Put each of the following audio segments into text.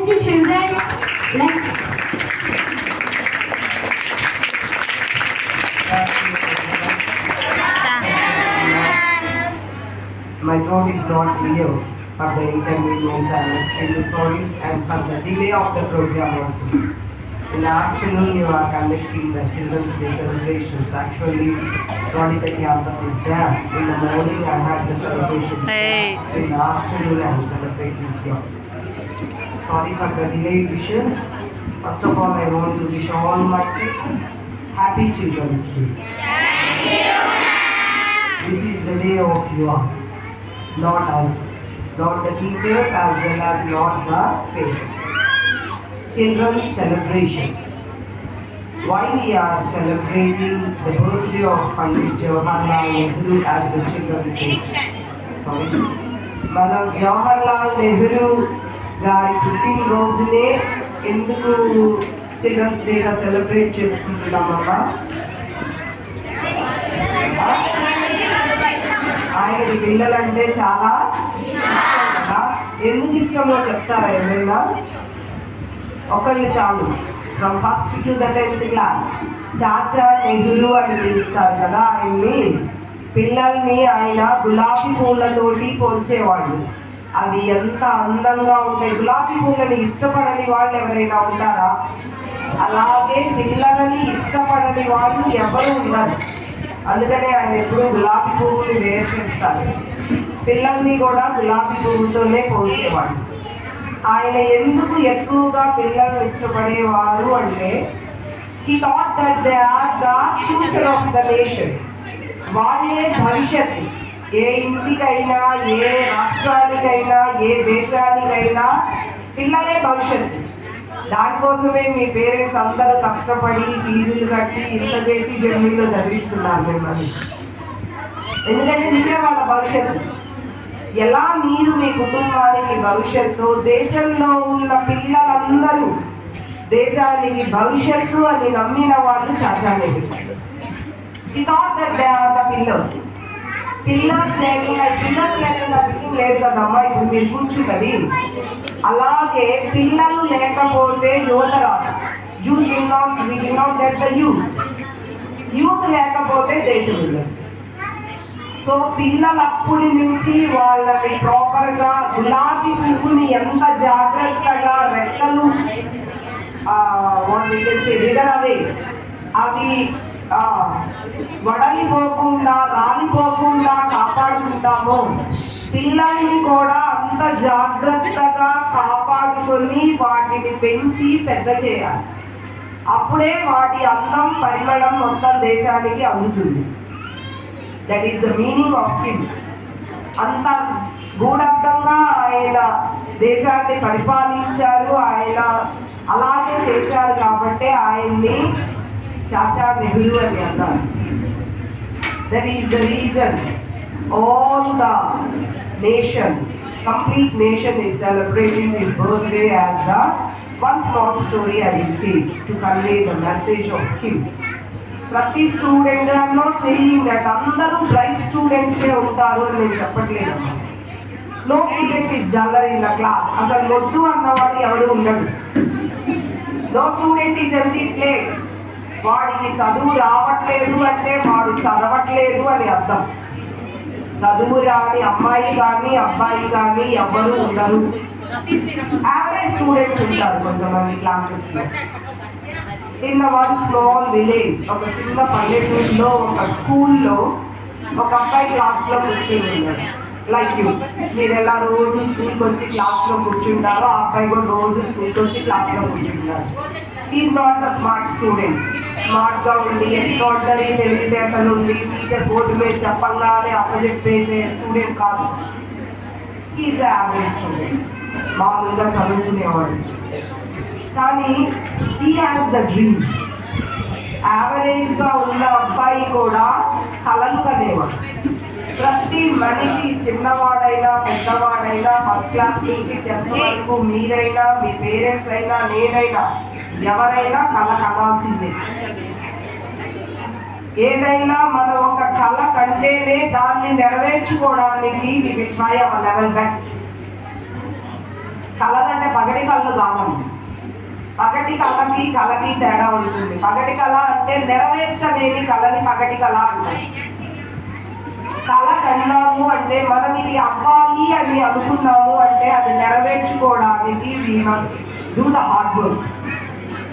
present the children. Let's. My throat is not clear. For the inconvenience, I am extremely sorry, and for the delay of the program also. In the afternoon, you are conducting the Children's Day celebrations. Actually, Rodita campus is there. In the morning, I had the celebrations. Hey. In the afternoon, I am celebrating here. Sorry for the delayed wishes. First of all, I want to wish all my kids happy Children's Day. This is the day of yours, not us, not the teachers as well as not the parents. Children's celebrations. Why we are celebrating the birthday of Pandit Jawaharlal Nehru as the Children's Day? Sorry. మనం జవహర్లాల్ నెహ్రూ గారి పుట్టినరోజునే ఎందుకు children's డేగా celebrate చేసుకుంటున్నామమ్మా? ఆయనకి పిల్లలంటే చాలా ఇష్టం కదా. ఎందుకు ఇష్టమో చెప్తారా ఏమైనా? ఒకళ్ళు చాలు. From first to the 10th class Chacha Nehru అని పిలుస్తారు కదా ఆయన్ని. పిల్లల్ని ఆయన గులాబీ పూలతోటి పోల్చేవాళ్ళు. అవి ఎంత అందంగా ఉంటాయి. గులాబీ పూలని ఇష్టపడని వాళ్ళు ఎవరైనా ఉంటారా? అలాగే పిల్లలని ఇష్టపడని వాళ్ళు ఎవరు ఉండరు. అందుకనే ఆయన ఎప్పుడూ గులాబీ పువ్వుని వేరు చేస్తారు. పిల్లల్ని కూడా గులాబీ పువ్వుతోనే పోల్చేవాళ్ళు. ఆయన ఎందుకు ఎక్కువగా పిల్లల్ని ఇష్టపడేవారు అంటే he thought that they are the future of the nation. వాళ్ళే భవిష్యత్తు. ఏ ఇంటికైనా, ఏ రాష్ట్రానికైనా, ఏ దేశానికైనా పిల్లలే భవిష్యత్తు. దానికోసమే మీ పేరెంట్స్ అందరూ కష్టపడి ఫీజులు కట్టి ఇంత చేసి జర్మనీలో చదివిస్తున్నారు మిమ్మల్ని. ఎందుకంటే మీరే వాళ్ళ భవిష్యత్తు. ఎలా మీరు మీ కుటుంబానికి భవిష్యత్తు, దేశంలో ఉన్న పిల్లలందరూ దేశానికి భవిష్యత్తు అని నమ్మిన వాళ్ళు చాచా నెహ్రూ. ఈ thought that they are the pillars. Pillars లేకుండా బిల్డింగ్ లేదు కదమ్మా. ఇప్పుడు మీరు కూర్చున్నది. అలాగే పిల్లలు లేకపోతే యువత రాదు. Youth will not get the youth లేకపోతే దేశం ఉండదు. సో పిల్లలప్పటి నుంచి వాళ్ళని ప్రాపర్గా గులాబీ పువ్వుని ఎంత జాగ్రత్తగా రెక్కలు అవి వడలిపోకుండా రాలిపోకుండా కాపాడుకుంటామో పిల్లల్ని కూడా అంత జాగ్రత్తగా కాపాడుకొని వాటిని పెంచి పెద్ద చేయాలి. అప్పుడే వాటి అందం పరిమళం మొత్తం దేశానికి అందుతుంది. That is the meaning of him. అంత గూఢార్థంగా ఆయన దేశాన్ని పరిపాలించారు. ఆయన అలాగే చేశారు కాబట్టి ఆయన్ని చాచా నెహ్రూ అని అన్నారు. That is the reason all the nation, complete nation is celebrating his birthday as the one small story I will say to convey the message of him. ప్రతి student, I am not saying that అందరూ bright స్టూడెంట్సే ఉంటారు అని నేను చెప్పట్లేదు. No student is duller in the class. అసలు వద్దు అన్నవాడు ఎవడు ఉండడు. No student is empty slate. వాడికి చదువు రావట్లేదు అంటే వాడు చదవట్లేదు అని అర్థం. చదువు రాని అమ్మాయి కానీ అబ్బాయి కానీ ఎవరు ఉండరు. యావరేజ్ స్టూడెంట్స్ ఉంటారు కొంతమంది క్లాసెస్లో. In the one small village, ఒక చిన్న పల్లెటూరులో ఒక స్కూల్లో ఒక అబ్బాయి క్లాస్లో కూర్చుని ఉన్నారు. లైక్ యూ, మీరు ఎలా రోజు స్కూల్కి వచ్చి క్లాస్లో కూర్చుంటారో ఆ అబ్బాయి కూడా రోజు స్కూల్కి వచ్చి క్లాస్లో కూర్చుంటారు. Is not the smart student. స్మార్ట్గా ఉండి ఎక్స్ట్రాడినరీ తెలివితేటలు ఉండి టీచర్ బోర్డు మీద చెప్పంగానే అప్పచెప్పేసే స్టూడెంట్ కాదు. ఈజ్ యావరేజ్ స్టూడెంట్, మామూలుగా చదువుకునేవాడు. కానీ హీ హ్యాస్ ద డ్రీమ్. యావరేజ్గా ఉన్న అబ్బాయి కూడా కలలు కనేవాడు. ప్రతి మనిషి, చిన్నవాడైనా పెద్దవాడైనా, ఫస్ట్ క్లాస్ నుంచి 10th వరకు మీరైనా, మీ పేరెంట్స్ అయినా, నేనైనా, ఎవరైనా కళ కనాల్సిందే. ఏదైనా మనం ఒక కళ కంటేనే దాన్ని నెరవేర్చుకోవడానికి we will try our level best. కళలు అంటే పగటి కళ్ళు కాదండి. పగటి కళకి తేడా ఉంటుంది. పగటి కళ అంటే నెరవేర్చలేని కళని పగటి కళ అంటారు. కళ కన్నాము అంటే మనం ఇది అవ్వాలి అని అనుకున్నాము అంటే అది నెరవేర్చుకోవడానికి we must do the hard work.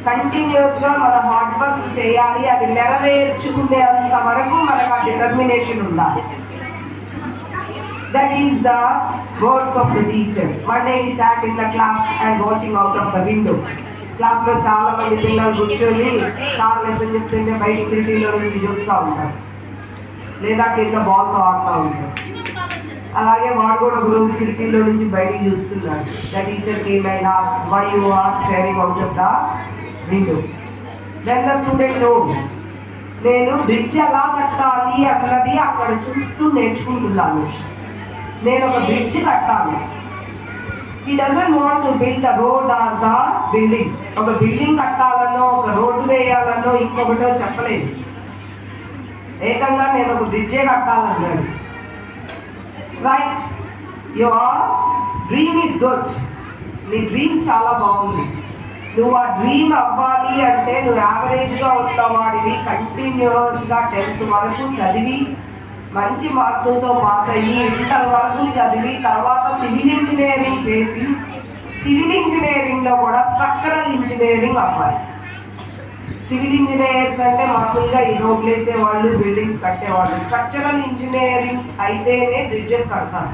కంటిన్యూస్గా మన హార్డ్ వర్క్ చేయాలి. అది నెరవేర్చుకునేంత వరకు మనకు ఆ డిటర్మినేషన్ ఉండాలి. That is the words of the teacher. One day he sat in the class and watching out of the window. క్లాస్లో చాలా మంది పిల్లలు కూర్చొని సార్ లెసన్ చెప్తుంటే బయట కిటికీలో నుంచి చూస్తూ ఉంటారు, లేదా కింద బాల్తో ఆడుతూ ఉంటారు. అలాగే వాడు కూడా ఒక రోజు కిటికీలో నుంచి బయటికి చూస్తున్నాడు. The teacher came and asked why you are staring out of the window. Then the student told, నేను బ్రిడ్జ్ ఎలా కట్టాలి అన్నది అక్కడ చూస్తూ నేర్చుకుంటున్నాను. నేను ఒక బ్రిడ్జ్ కట్టాలి. He doesn't want to build the road or the building. ఒక బిల్డింగ్ కట్టాలనో ఒక రోడ్డు వేయాలనో ఇంకొకటో చెప్పలేదు. ఏకంగా నేను ఒక బ్రిడ్జే కట్టాలన్నాడు. Right, your dream is good. నీ డ్రీమ్ చాలా బాగుంది. నువ్వు ఆ డ్రీమ్ అవ్వాలి అంటే నువ్వు యావరేజ్గా ఉన్నవాడివి కంటిన్యూస్గా 10th వరకు చదివి మంచి మార్కులతో పాస్ అయ్యి ఇంటర్ వరకు చదివి తర్వాత సివిల్ ఇంజనీరింగ్ చేసి సివిల్ ఇంజనీరింగ్లో కూడా స్ట్రక్చరల్ ఇంజనీరింగ్ అవ్వాలి. సివిల్ ఇంజనీర్స్ అంటే మామూలుగా ఈ రోడ్లు వేసేవాళ్ళు, బిల్డింగ్స్ కట్టేవాళ్ళు. స్ట్రక్చరల్ ఇంజనీరింగ్ అయితేనే బ్రిడ్జెస్ కడతారు.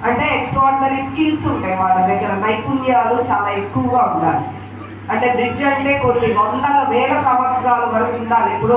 అంటే ఎక్స్ట్రాడినరీ స్కిల్స్ ఉంటాయి వాళ్ళ దగ్గర, నైపుణ్యాలు చాలా ఎక్కువగా ఉండాలి. అంటే బ్రిడ్జ్ అంటే కొన్ని వందల వేల సంవత్సరాల వరకు ఉండాలి. ఇప్పుడు